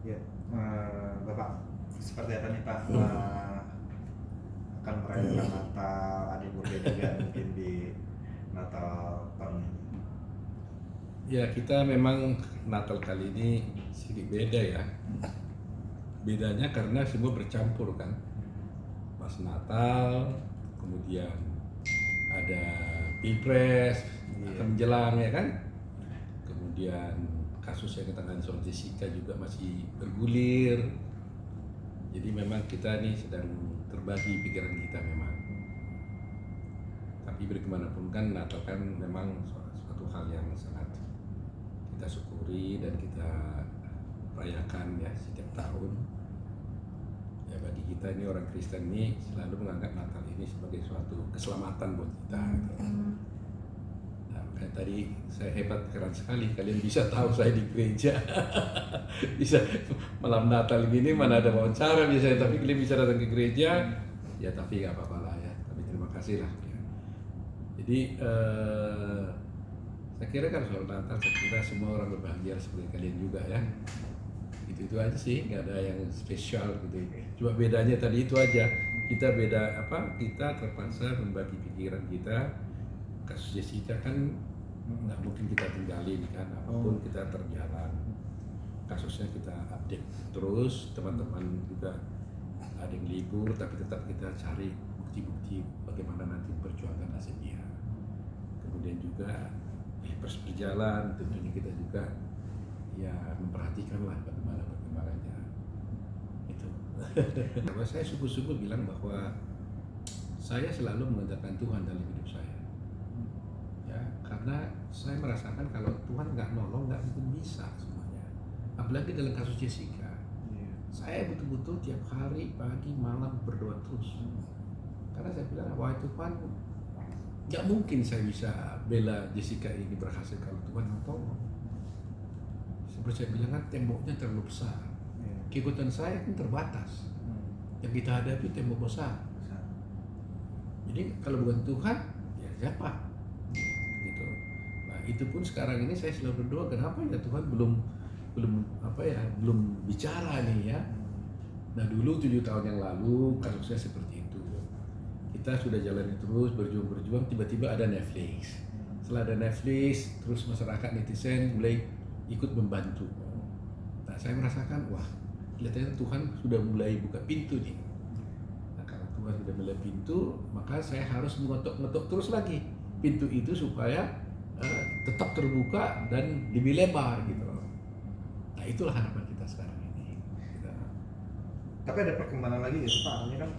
Ya, Bapak, seperti apa nih Pak akan merayakan Natal, Adi juga mungkin di Natal tahun ini? Ya, kita memang Natal kali ini sedikit beda ya. Bedanya karena semua bercampur kan. Pas Natal, kemudian ada Pilpres akan menjelang ya kan. Kemudian kasus yang ditangani soal Jessica juga masih bergulir. Jadi memang kita nih sedang terbagi pikiran kita memang. Tapi bagaimanapun kan Natal kan memang suatu hal yang sangat kita syukuri dan kita rayakan ya setiap tahun. Ya bagi kita ini orang Kristen ini selalu menganggap Natal ini sebagai suatu keselamatan buat kita. Gitu. Nah, makanya tadi saya hebat, keren sekali kalian bisa tahu saya di gereja. Bisa malam Natal gini mana ada wawancara biasanya, tapi kalian bisa datang ke gereja. Ya tapi nggak apa-apa lah ya. Tapi terima kasih lah. Ya. Jadi saya kira kan soal Natal, saya kira semua orang berbahagia seperti kalian juga ya. Itu aja sih, nggak ada yang spesial gitu. Cuma bedanya tadi itu aja. Kita beda apa? Kita terpaksa membagi pikiran kita. Kasus Jessica kan nggak mungkin kita tinggalin kan, apapun kita terjalan. Kasusnya kita update terus, teman-teman juga ada yang libur, tapi tetap kita cari bukti-bukti bagaimana nanti perjuangan nasib dia. Kemudian juga Pilpres berjalan, tentunya kita juga ya memperhatikanlah bagaimana perkembangannya itu. Bahwa saya sungguh-sungguh bilang bahwa saya selalu mengandalkan Tuhan dalam hidup saya. Ya, karena saya merasakan kalau Tuhan nggak nolong nggak mungkin bisa semuanya. Apalagi dalam kasus Jessica. Saya betul-betul tiap hari pagi malam berdoa terus. Karena saya bilang, wah Tuhan, nggak mungkin saya bisa bela Jessica ini berhasil kalau Tuhan nggak tolong. Seperti saya bilang kan temboknya terlalu besar. Kekuatan saya kan terbatas. Yang kita hadapi tembok besar. Jadi kalau bukan Tuhan, ya siapa? Gitu. Nah itu pun sekarang ini saya selalu berdoa, kenapa ya Tuhan belum bicara nih ya. Nah dulu 7 tahun yang lalu kasusnya seperti itu. Kita sudah jalani terus berjuang, tiba-tiba ada Netflix. Setelah ada Netflix, terus masyarakat netizen mulai ikut membantu. Nah saya merasakan, wah kelihatannya Tuhan sudah mulai buka pintu nih. Nah karena Tuhan sudah mulai pintu, maka saya harus mengetuk terus lagi pintu itu supaya tetap terbuka dan lebih lebar gitu. Nah itulah harapan kita sekarang ini. Tapi ada perkembangan lagi ya Pak, ini kan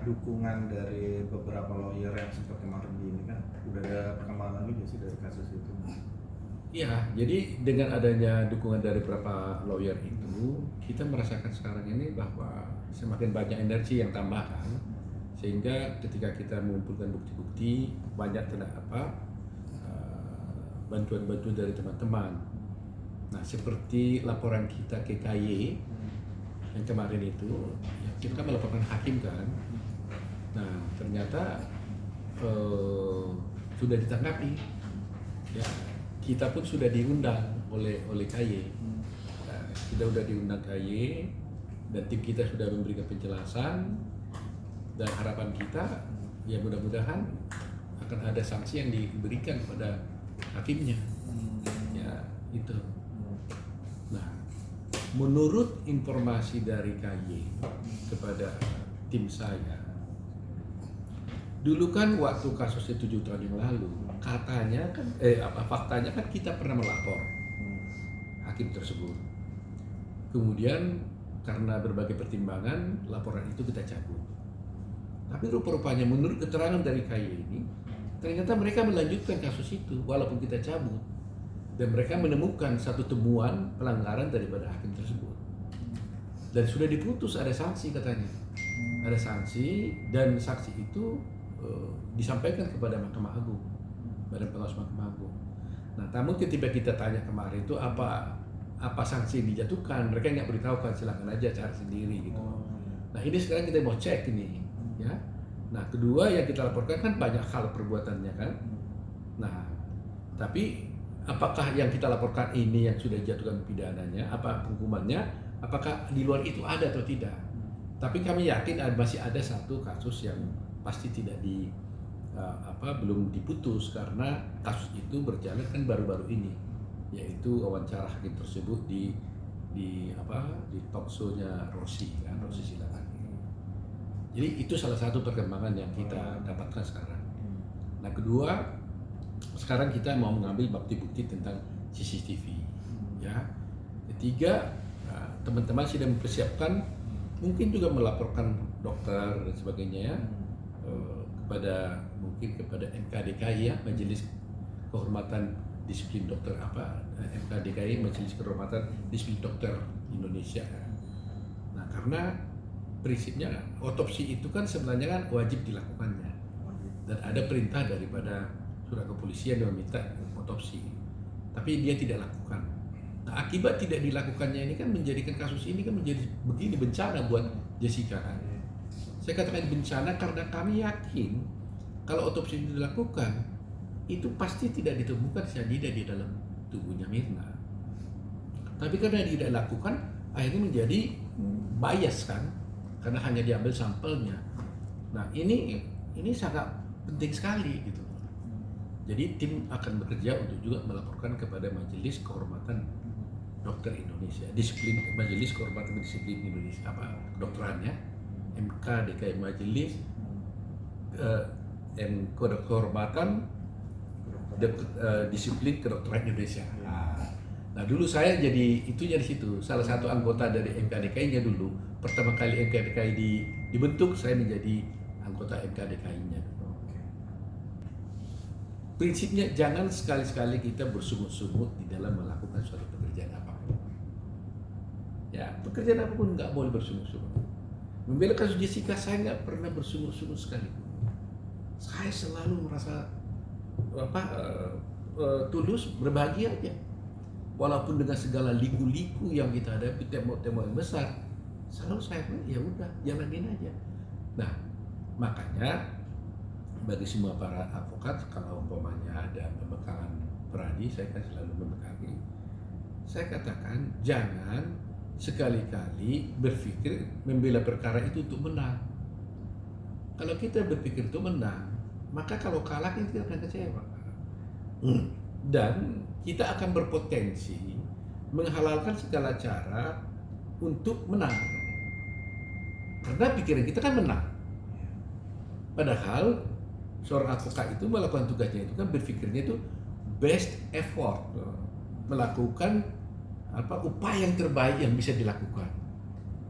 dukungan dari beberapa lawyer yang sempat kemarin ini kan udah ada perkembangan lagi sih dari kasus itu. Iya, jadi dengan adanya dukungan dari beberapa lawyer itu, kita merasakan sekarang ini bahwa semakin banyak energi yang tambahkan, sehingga ketika kita mengumpulkan bukti-bukti banyak bantuan-bantuan dari teman-teman. Nah, seperti laporan kita ke KY yang kemarin itu, ya kita kan melaporkan hakim kan. Nah, ternyata sudah ditanggapi. Ya, kita pun sudah diundang oleh KY. Nah, kita sudah diundang KY dan tim kita sudah memberikan penjelasan, dan harapan kita ya mudah-mudahan akan ada sanksi yang diberikan kepada hakimnya. Ya, itu. Nah, menurut informasi dari KY kepada tim saya, dulu kan waktu kasusnya 7 tahun yang lalu, katanya kan, faktanya kan kita pernah melapor hakim tersebut. Kemudian karena berbagai pertimbangan, laporan itu kita cabut. Tapi rupa-rupanya menurut keterangan dari KY ini, ternyata mereka melanjutkan kasus itu walaupun kita cabut. Dan mereka menemukan satu temuan pelanggaran daripada hakim tersebut. Dan sudah diputus, ada sanksi katanya. Ada sanksi dan saksi itu disampaikan kepada Mahkamah Agung, Badan Pengawas Mahkamah Agung. Nah, namun ketika kita tanya kemarin itu apa sanksi yang dijatuhkan, mereka nggak beritahukan, silakan aja cari sendiri gitu. Nah ini sekarang kita mau cek ini, ya. Nah kedua yang kita laporkan kan banyak hal perbuatannya kan. Nah tapi apakah yang kita laporkan ini yang sudah dijatuhkan pidananya, apa hukumannya, Apakah di luar itu ada atau tidak? Tapi kami yakin masih ada satu kasus yang pasti tidak belum diputus karena kasus itu berjalan kan baru-baru ini, yaitu wawancara hakim tersebut di talk show-nya Rossi Silakan. Jadi itu salah satu perkembangan yang kita dapatkan sekarang. Nah, kedua, sekarang kita mau mengambil bukti-bukti tentang CCTV. Ya. Ketiga, teman-teman sudah mempersiapkan, mungkin juga melaporkan dokter dan sebagainya kepada MKDKI ya, Majelis Kehormatan Disiplin Dokter MKDKI, Majelis Kehormatan Disiplin Dokter Indonesia. Nah, karena prinsipnya otopsi itu kan sebenarnya kan wajib dilakukannya dan ada perintah daripada surat kepolisian yang meminta otopsi, tapi dia tidak lakukan. Nah, akibat tidak dilakukannya ini kan menjadikan kasus ini kan menjadi begini bencana buat Jessica kan. Saya katakan bencana karena kami yakin kalau otopsi itu dilakukan itu pasti tidak ditemukan cyanida di dalam tubuhnya Mirna. Tapi karena tidak dilakukan akhirnya menjadi bias kan, karena hanya diambil sampelnya. Nah, ini sangat penting sekali gitu. Jadi tim akan bekerja untuk juga melaporkan kepada Majelis Kehormatan Dokter Indonesia, Majelis Kehormatan Disiplin Indonesia kedokterannya, MKDKI Majelis Kehormatan Disiplin Kedokteran Indonesia. Nah, dulu saya jadi itunya di situ, salah satu anggota dari MKDKI-nya dulu. Pertama kali MKDKI dibentuk, saya menjadi anggota MKDKI-nya. Prinsipnya jangan sekali-sekali kita bersungut-sungut di dalam melakukan suatu pekerjaan apapun. Ya, pekerjaan apapun nggak boleh bersungut-sungut. Membela kasus Jessica, saya nggak pernah bersungut-sungut sekalipun. Saya selalu merasa tulus, berbahagia aja. Walaupun dengan segala liku-liku yang kita hadapi, tembok-tembok yang besar, selalu saya bilang, ya udah, jalanin aja. Nah, makanya bagi semua para advokat, kalau umpamanya ada pembekalan peradi, saya kan selalu membekali. Saya katakan, jangan sekali-kali berpikir membela perkara itu untuk menang. Kalau kita berpikir untuk menang, maka kalau kalah kita akan kecewa. Dan kita akan berpotensi menghalalkan segala cara untuk menang. Karena pikiran kita kan menang. Padahal seorang advokat itu melakukan tugasnya itu kan berpikirnya itu best effort, melakukan upaya yang terbaik yang bisa dilakukan.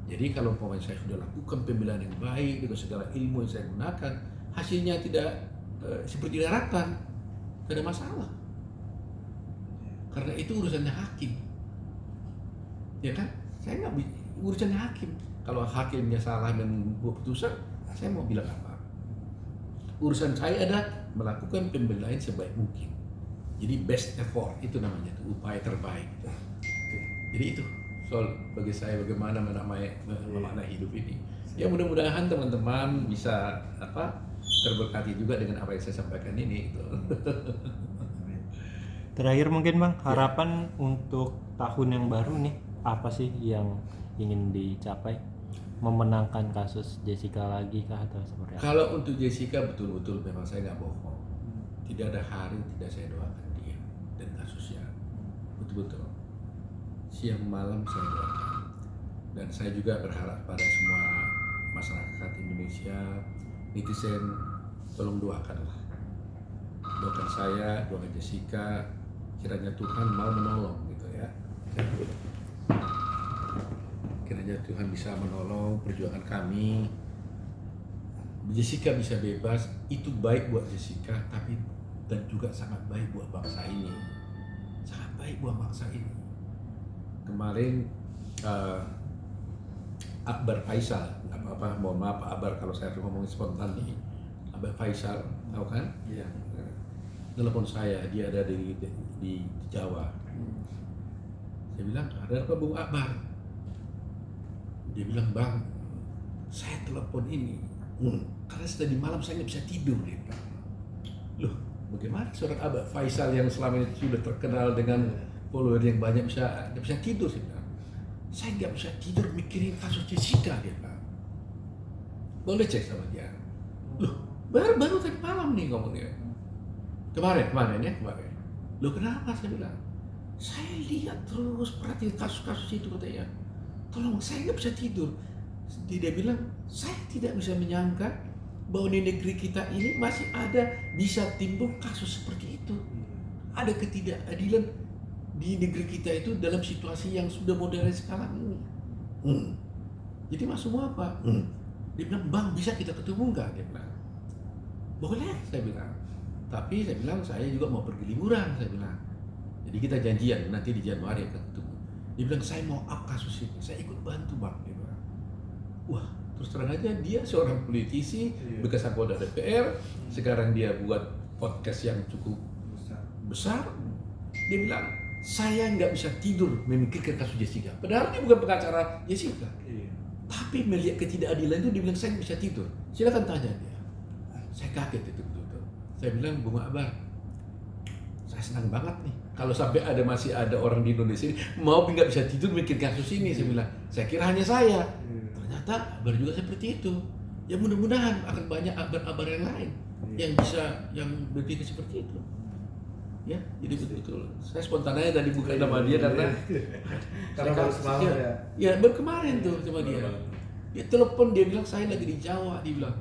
Jadi kalau umpamanya saya sudah lakukan pembelaan yang baik dengan segala ilmu yang saya gunakan, hasilnya tidak seperti diharapkan, tidak ada masalah. Karena itu urusannya hakim, ya kan? Saya nggak urusannya hakim. Kalau hakimnya salah dan membuat putusan, saya mau bilang apa? Urusan saya adalah melakukan pembelaan sebaik mungkin. Jadi best effort itu namanya, itu upaya terbaik. Jadi itu soal bagi saya bagaimana memaknai hidup ini. Ya mudah-mudahan teman-teman bisa terberkati juga dengan apa yang saya sampaikan ini. Gitu. Terakhir mungkin Bang, harapan untuk tahun yang baru nih, apa sih yang ingin dicapai? Memenangkan kasus Jessica lagi kah atau seperti apa? Kalau untuk Jessica betul-betul memang saya nggak bohong. Tidak ada hari tidak saya doakan dia dan kasusnya. Betul-betul. Siang malam saya doakan. Dan saya juga berharap pada semua masyarakat Indonesia, netizen, tolong doakanlah. Doakan saya, doakan Jessica, kiranya Tuhan mau menolong gitu ya. Kiranya Tuhan bisa menolong perjuangan kami. Jessica bisa bebas, itu baik buat Jessica, tapi dan juga sangat baik buat bangsa ini. Sangat baik buat bangsa ini. Kemarin Akbar Faisal, mohon maaf Pak Akbar kalau saya ngomongin spontan nih. Akbar Faisal, tahu kan? Iya. Telepon saya, dia ada di Jawa. Saya bilang, ada apa Bung Akbar? Dia bilang, Bang, saya telepon ini karena tadi malam saya nggak bisa tidur. Dia bilang, loh bagaimana seorang Akbar Faisal yang selama ini sudah terkenal dengan follower yang banyak nggak bisa tidur? Saya bilang, saya nggak bisa tidur mikirin kasus Jessica, dia bilang. Boleh cek sama dia. Loh, baru tadi malam nih ngomongnya. Kemarin. Loh kenapa, saya bilang. Saya lihat terus perhatiin kasus-kasus itu katanya. Tolong, saya nggak bisa tidur. Dia bilang, saya tidak bisa menyangka bahwa di negeri kita ini masih ada bisa timbul kasus seperti itu. Ada ketidakadilan di negeri kita itu dalam situasi yang sudah modern sekarang ini. Jadi maksud mau apa? Dia bilang, Bang, bisa kita ketemu nggak? Dia bilang, boleh, saya bilang. Tapi saya bilang, saya juga mau pergi liburan, saya bilang. Jadi kita janjian, nanti di Januari akan ketemu. Dia bilang, saya mau up kasus ini, saya ikut bantu, Bang. Dia bilang, wah, terus terang aja dia seorang politisi, bekas anggota DPR, sekarang dia buat podcast yang cukup besar. Dia bilang, saya nggak bisa tidur memikirkan kasus Jessica. Padahal dia bukan pengacara Jessica. Tapi melihat ketidakadilan itu, dia bilang, saya nggak bisa tidur. Silakan tanya dia. Saya kaget itu betul-betul. Saya bilang, Bung Akbar, saya senang banget nih. Kalau sampai masih ada orang di Indonesia ini mau nggak bisa tidur mikir kasus ini, saya bilang, saya kira hanya saya. Ternyata Akbar juga seperti itu. Ya mudah-mudahan akan banyak Akbar yang lain yang bisa yang berpikir seperti itu. Ya, jadi betul-betul. Saya spontan aja tadi bukan nama dia karena baru semalam ya. Ya, baru kemarin tuh sama dia. Dia telepon, dia bilang saya lagi di Jawa, dia bilang.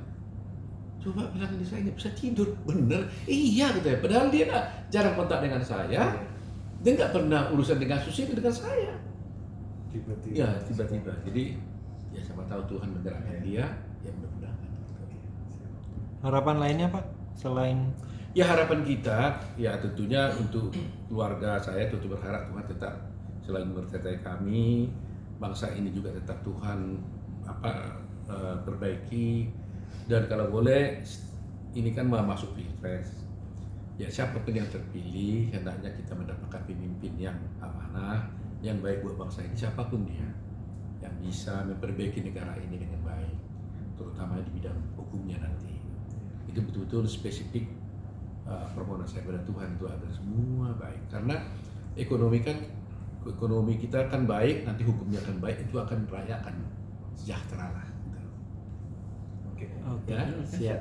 Coba bilang ini saya nggak bisa tidur, bener? Iya katanya. Padahal dia jarang kontak dengan saya, dia nggak pernah urusan dengan kasus ini dengan saya. Tiba-tiba. Ya tiba-tiba. Jadi ya siapa tahu Tuhan menggerakkan dia, ya mudah-mudahan. Harapan lainnya Pak selain Ya harapan kita, ya tentunya untuk keluarga saya tentu berharap Tuhan tetap selain memberkati kami, bangsa ini juga tetap Tuhan perbaiki. Dan kalau boleh, ini kan mau masuk pilpres. Ya siapapun yang terpilih, hendaknya kita mendapatkan pemimpin yang amanah, yang baik buat bangsa ini, siapapun dia, yang bisa memperbaiki negara ini dengan baik, terutama di bidang hukumnya nanti. Itu betul-betul spesifik permohonan saya pada Tuhan itu agar semua baik. Karena ekonomi kita kan baik, nanti hukumnya akan baik, itu akan merayakan sejahtera lah. Oke, Ya, siap.